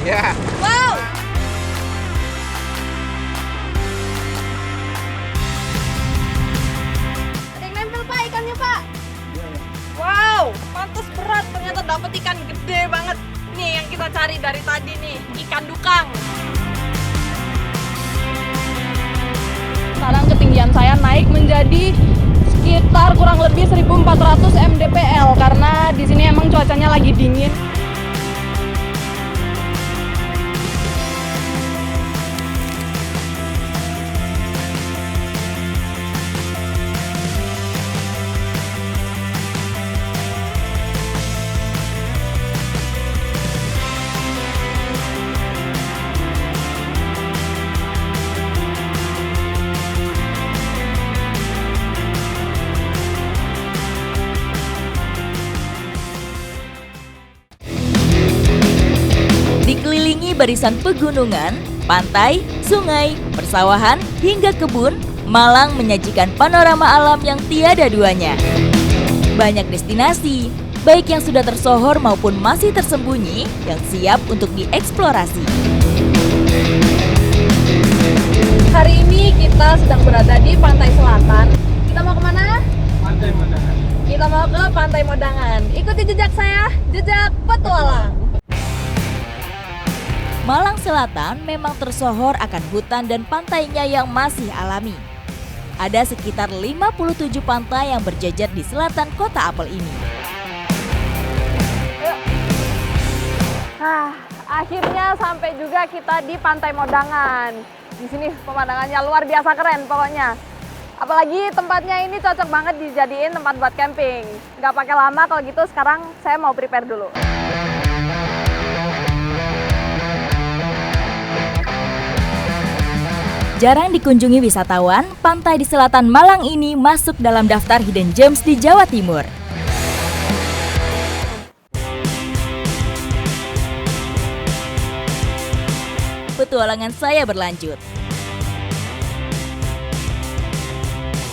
Ya. Wow. Ada yang nempel Pak ikannya Pak. Wow, pantas berat. Ternyata dapat ikan gede banget. Nih yang kita cari dari tadi nih, ikan dukang. Sekarang ketinggian saya naik menjadi sekitar kurang lebih 1400 mdpl karena di sini emang cuacanya lagi dingin. Dikelilingi barisan pegunungan, pantai, sungai, persawahan, hingga kebun, Malang menyajikan panorama alam yang tiada duanya. Banyak destinasi, baik yang sudah tersohor maupun masih tersembunyi, yang siap untuk dieksplorasi. Hari ini kita sedang berada di pantai selatan. Kita mau kemana? Pantai Modangan. Kita mau ke Pantai Modangan. Ikuti jejak saya, jejak petualang. Malang Selatan memang tersohor akan hutan dan pantainya yang masih alami. Ada sekitar 57 pantai yang berjejer di selatan kota apel ini. Akhirnya sampai juga kita di Pantai Modangan. Di sini pemandangannya luar biasa keren pokoknya. Apalagi tempatnya ini cocok banget dijadiin tempat buat camping. Nggak pakai lama kalau gitu sekarang saya mau prepare dulu. Jarang dikunjungi wisatawan, pantai di selatan Malang ini masuk dalam daftar hidden gems di Jawa Timur. Petualangan saya berlanjut.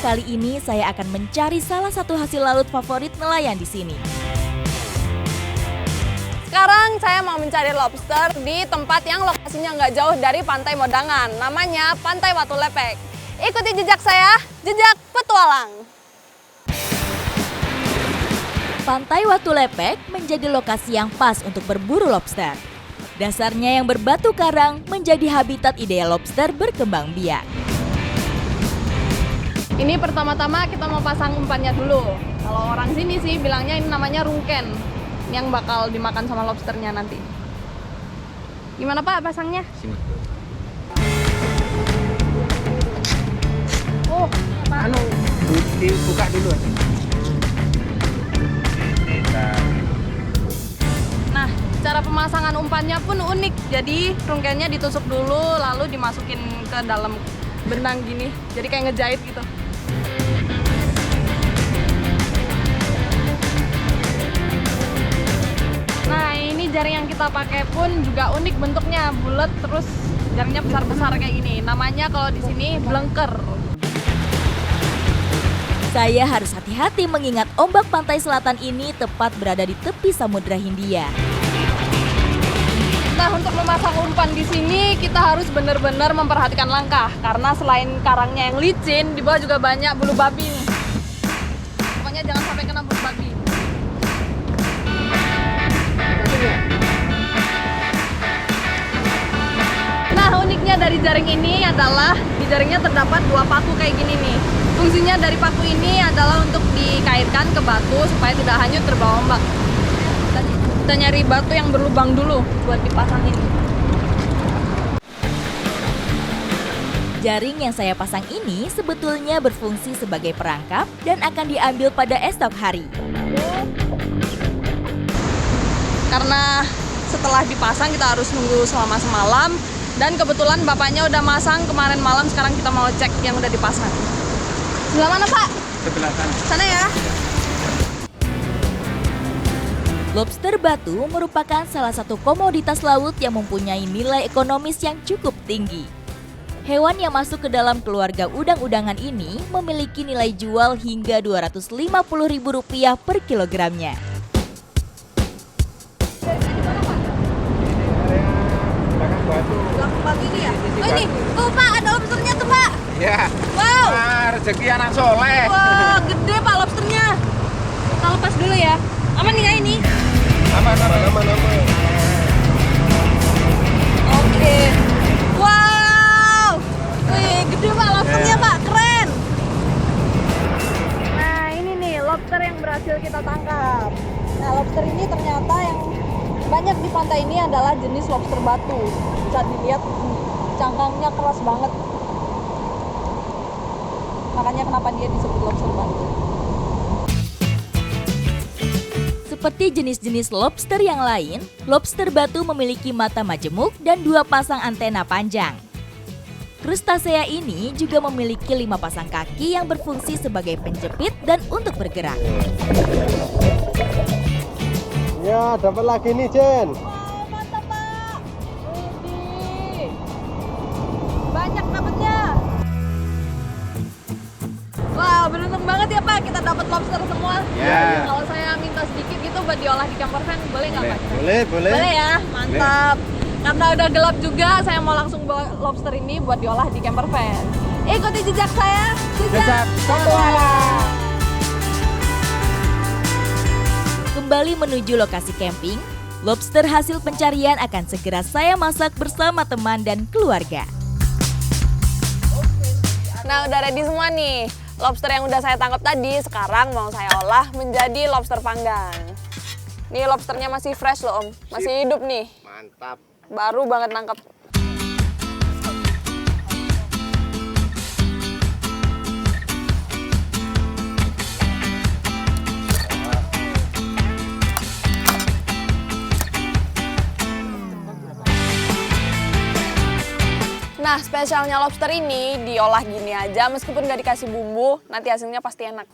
Kali ini saya akan mencari salah satu hasil laut favorit nelayan di sini. Sekarang saya mau mencari lobster di tempat yang lokasinya nggak jauh dari Pantai Modangan. Namanya Pantai Watu Lepek. Ikuti jejak saya, jejak petualang. Pantai Watu Lepek menjadi lokasi yang pas untuk berburu lobster. Dasarnya yang berbatu karang menjadi habitat ideal lobster berkembang biak. Ini pertama-tama kita mau pasang umpannya dulu. Kalau orang sini sih bilangnya ini namanya rungken, yang bakal dimakan sama lobsternya nanti. Gimana Pak pasangnya? Sini. Oh, Pak. Dibuka dulu aja. Nah, cara pemasangan umpannya pun unik. Jadi rungkennya ditusuk dulu, lalu dimasukin ke dalam benang gini. Jadi kayak ngejahit gitu. Nah, ini jaring yang kita pakai pun juga unik bentuknya, bulat terus jaringnya besar-besar kayak gini. Namanya kalau di sini blengker. Saya harus hati-hati mengingat ombak pantai selatan ini tepat berada di tepi Samudra Hindia. Nah, untuk memasang umpan di sini kita harus benar-benar memperhatikan langkah karena selain karangnya yang licin, di bawah juga banyak bulu babi nih. Pokoknya jangan sampai kena bulu babi. Nah, uniknya dari jaring ini adalah di jaringnya terdapat dua paku kayak gini nih. Fungsinya dari paku ini adalah untuk dikaitkan ke batu supaya tidak hanyut terbawa ombak. Kita nyari batu yang berlubang dulu buat dipasangin. Jaring yang saya pasang ini sebetulnya berfungsi sebagai perangkap dan akan diambil pada esok hari. Karena setelah dipasang kita harus nunggu selama semalam. Dan kebetulan bapaknya udah masang kemarin malam, sekarang kita mau cek yang udah dipasang. Sebelah mana Pak? Sebelah sana. Sana ya. Lobster batu merupakan salah satu komoditas laut yang mempunyai nilai ekonomis yang cukup tinggi. Hewan yang masuk ke dalam keluarga udang-udangan ini memiliki nilai jual hingga Rp250.000 per kilogramnya. ini ya? Oh ini, tuh Pak, ada lobsternya tuh Pak. Ya. Wow. Wah, rezeki anak soleh. Wah, gede Pak lobsternya. Kita lepas dulu ya. Aman nih ya ini? Aman. Oke. Wow. Wih, gede Pak lobsternya Pak, keren. Nah, ini nih lobster yang berhasil kita tangkap. Nah, lobster ini ternyata yang banyak di pantai ini adalah jenis lobster batu. Bisa dilihat cangkangnya keras banget. Makanya kenapa dia disebut lobster batu. Seperti jenis-jenis lobster yang lain, lobster batu memiliki mata majemuk dan 2 pasang antena panjang. Crustacea ini juga memiliki 5 pasang kaki yang berfungsi sebagai penjepit dan untuk bergerak. Ya, dapat lagi nih, Jen. Wow, mantap Pak. Widih. Banyak dapatnya. Wah, beruntung banget ya Pak, kita dapat lobster semua. Ya. Kalau saya minta sedikit gitu buat diolah di camper van, boleh nggak Pak? Boleh. Boleh ya, mantap. Karena udah gelap juga, saya mau langsung bawa lobster ini buat diolah di camper van. Ikuti jejak saya, Jejak petualang. Kembali menuju lokasi camping, lobster hasil pencarian akan segera saya masak bersama teman dan keluarga. Nah, udah ready semua nih. Lobster yang udah saya tangkap tadi, sekarang mau saya olah menjadi lobster panggang. Nih lobsternya masih fresh loh Om, masih hidup nih. Mantap. Baru banget nangkap. Nah, spesialnya lobster ini diolah gini aja meskipun nggak dikasih bumbu, nanti hasilnya pasti enak.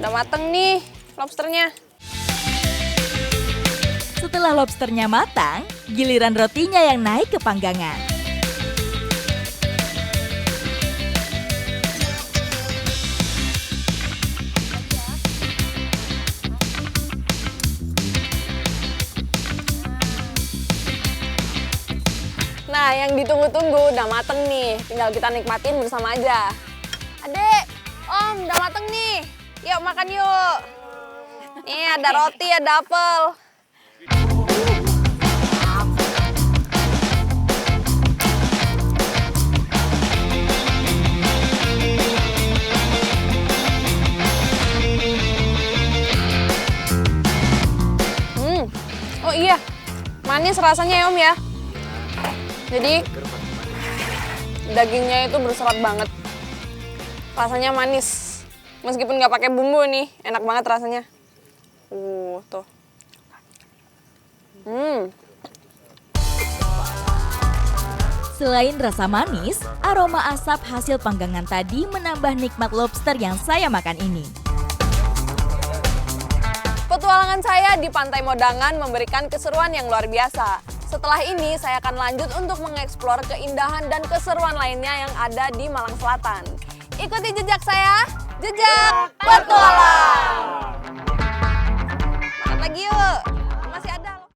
Udah mateng nih lobsternya. Setelah lobsternya matang, giliran rotinya yang naik ke panggangan. Nah, yang ditunggu-tunggu udah mateng nih. Tinggal kita nikmatin bersama aja. Adek, Om, udah mateng nih. Yuk makan yuk. Nih ada roti, ada apel. Oh iya, manis rasanya ya Om ya. Jadi dagingnya itu berserat banget, rasanya manis, meskipun nggak pakai bumbu nih, enak banget rasanya. Tuh. Selain rasa manis, aroma asap hasil panggangan tadi menambah nikmat lobster yang saya makan ini. Petualangan saya di Pantai Modangan memberikan keseruan yang luar biasa. Setelah ini saya akan lanjut untuk mengeksplor keindahan dan keseruan lainnya yang ada di Malang Selatan. Ikuti jejak saya, Jejak Petualang. Makan lagi yuk, masih ada loh.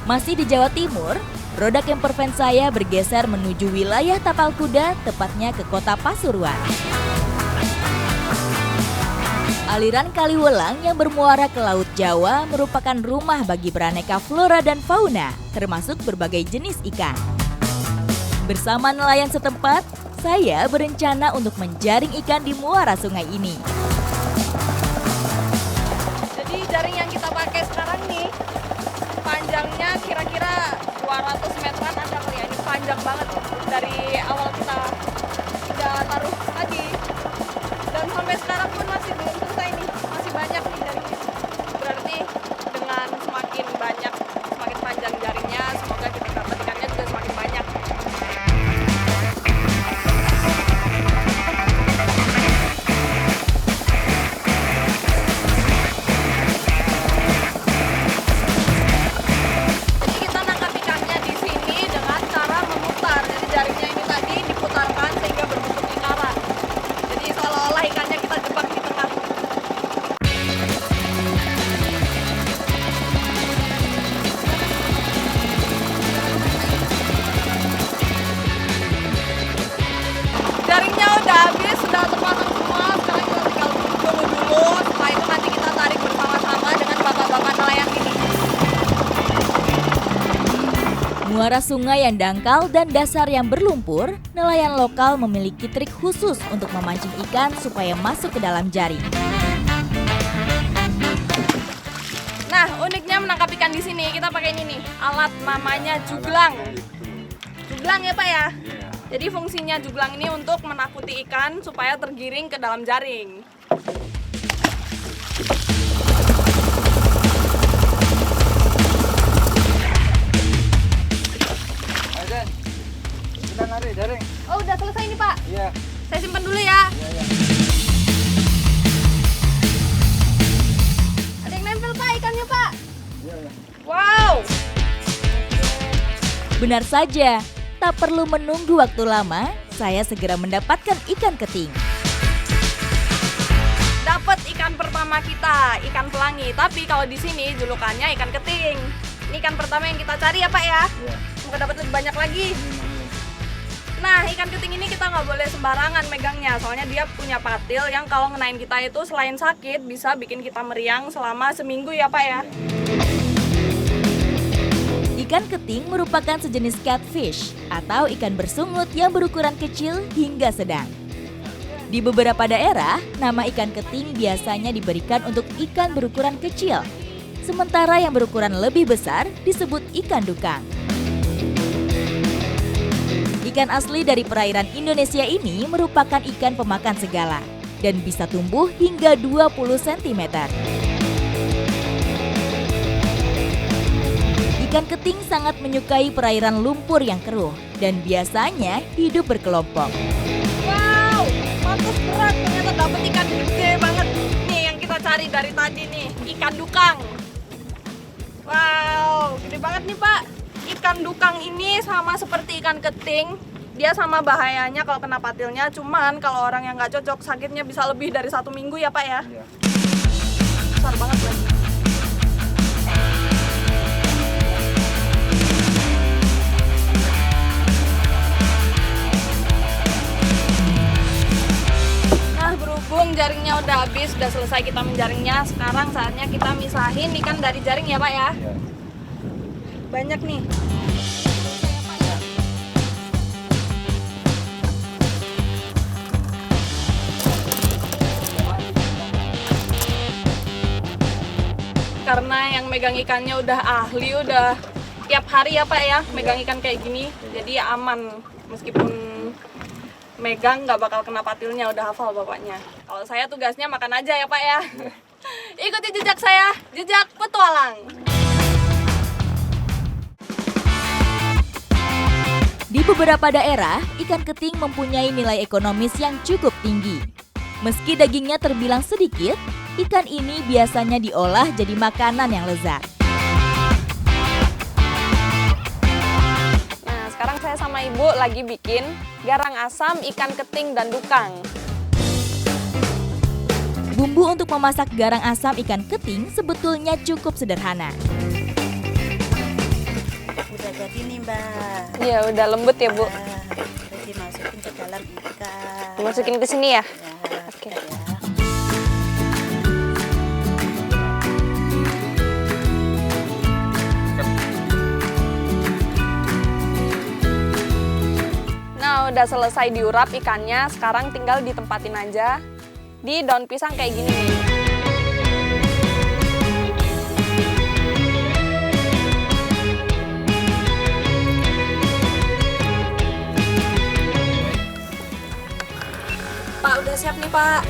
Masih di Jawa Timur, roda camper van saya bergeser menuju wilayah Tapal Kuda, tepatnya ke kota Pasuruan. Aliran Kaliwelang yang bermuara ke Laut Jawa merupakan rumah bagi beraneka flora dan fauna, termasuk berbagai jenis ikan. Bersama nelayan setempat, saya berencana untuk menjaring ikan di muara sungai ini. Jadi jaring yang kita pakai sekarang nih, panjangnya kira-kira 200 meteran ada kali ya. Ini panjang banget dari awal kita taruh tadi. Dan sampai sekarang pun masih belum selesai nih. Masih banyak nih jaringnya. Berarti dengan semakin banyak, semakin panjang jaringnya, semoga kita dapat ikannya juga semakin banyak. Muara sungai yang dangkal dan dasar yang berlumpur, nelayan lokal memiliki trik khusus untuk memancing ikan supaya masuk ke dalam jaring. Nah, uniknya menangkap ikan di sini kita pakai ini nih, alat namanya juglang. Juglang ya Pak ya? Jadi fungsinya juglang ini untuk menakuti ikan supaya tergiring ke dalam jaring. Kita narik jaring. Oh, udah selesai nih Pak. Iya. Saya simpan dulu ya. Iya. Ada yang nempel Pak ikannya Pak. Iya. Wow. Benar saja, tak perlu menunggu waktu lama, saya segera mendapatkan ikan keting. Dapat ikan pertama kita, ikan pelangi. Tapi kalau di sini julukannya ikan keting. Ini ikan pertama yang kita cari ya Pak ya. Iya. Semoga dapat lebih banyak lagi. Nah, ikan keting ini kita nggak boleh sembarangan megangnya, soalnya dia punya patil yang kalau ngenain kita itu selain sakit bisa bikin kita meriang selama seminggu ya Pak ya. Ikan keting merupakan sejenis catfish atau ikan bersungut yang berukuran kecil hingga sedang. Di beberapa daerah, nama ikan keting biasanya diberikan untuk ikan berukuran kecil, sementara yang berukuran lebih besar disebut ikan dukang. Ikan asli dari perairan Indonesia ini merupakan ikan pemakan segala dan bisa tumbuh hingga 20 cm. Ikan keting sangat menyukai perairan lumpur yang keruh dan biasanya hidup berkelompok. Wow, pantas berat, ternyata dapat ikan gede banget. Nih yang kita cari dari tadi nih, ikan dukang. Wow, gede banget nih Pak. Ikan dukang ini sama seperti ikan keting, dia sama bahayanya kalau kena patilnya, cuman kalau orang yang nggak cocok sakitnya bisa lebih dari 1 minggu ya Pak ya. Iya. Besar banget lagi. Nah, berhubung jaringnya udah habis, udah selesai kita menjaringnya, sekarang saatnya kita misahin ikan dari jaring ya Pak ya. Iya. Banyak nih. Karena yang megang ikannya udah ahli, udah tiap hari ya Pak ya megang ikan kayak gini, jadi aman. Meskipun megang nggak bakal kena patilnya, udah hafal bapaknya. Kalau saya tugasnya makan aja ya Pak ya. Ikuti jejak saya, jejak petualang. Di beberapa daerah, ikan keting mempunyai nilai ekonomis yang cukup tinggi. Meski dagingnya terbilang sedikit, ikan ini biasanya diolah jadi makanan yang lezat. Nah, sekarang saya sama Ibu lagi bikin garang asam ikan keting dan dukang. Bumbu untuk memasak garang asam ikan keting sebetulnya cukup sederhana. Udah jadi nih Mbak. Iya, udah lembut ya Bu. Terus dimasukin ke dalam ikan. Dimasukin ke sini ya. Ya, Oke. ya. Nah, udah selesai diurap ikannya, sekarang tinggal ditempatin aja di daun pisang kayak gini nih. Pak, udah siap nih Pak.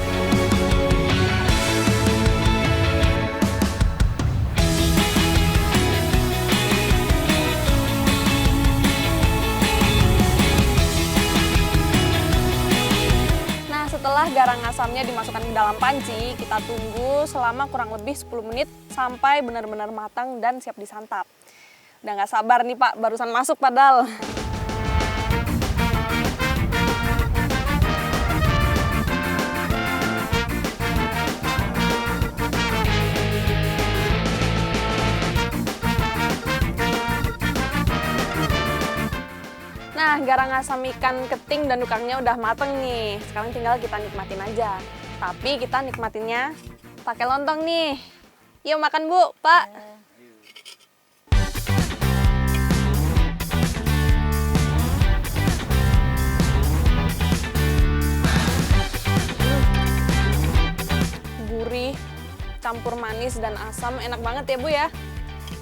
Nah, setelah garang asamnya dimasukkan ke dalam panci, kita tunggu selama kurang lebih 10 menit sampai benar-benar matang dan siap disantap. Udah nggak sabar nih Pak, barusan masuk padahal. Nah, garang asam ikan keting dan dukangnya udah mateng nih. Sekarang tinggal kita nikmatin aja. Tapi kita nikmatinnya pakai lontong nih. Yuk makan Bu, Pak. campur manis dan asam, enak banget ya Bu ya.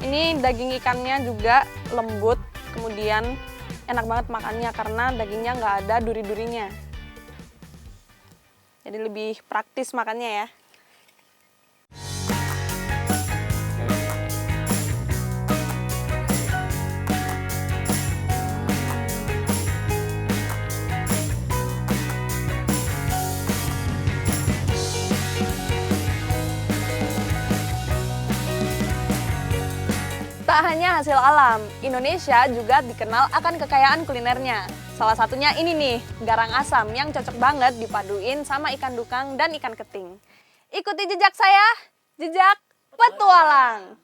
Ini daging ikannya juga lembut, kemudian enak banget makannya karena dagingnya nggak ada duri-durinya. Jadi lebih praktis makannya ya. Tak hanya hasil alam, Indonesia juga dikenal akan kekayaan kulinernya. Salah satunya ini nih, garang asam yang cocok banget dipaduin sama ikan dukang dan ikan keting. Ikuti jejak saya, jejak petualang.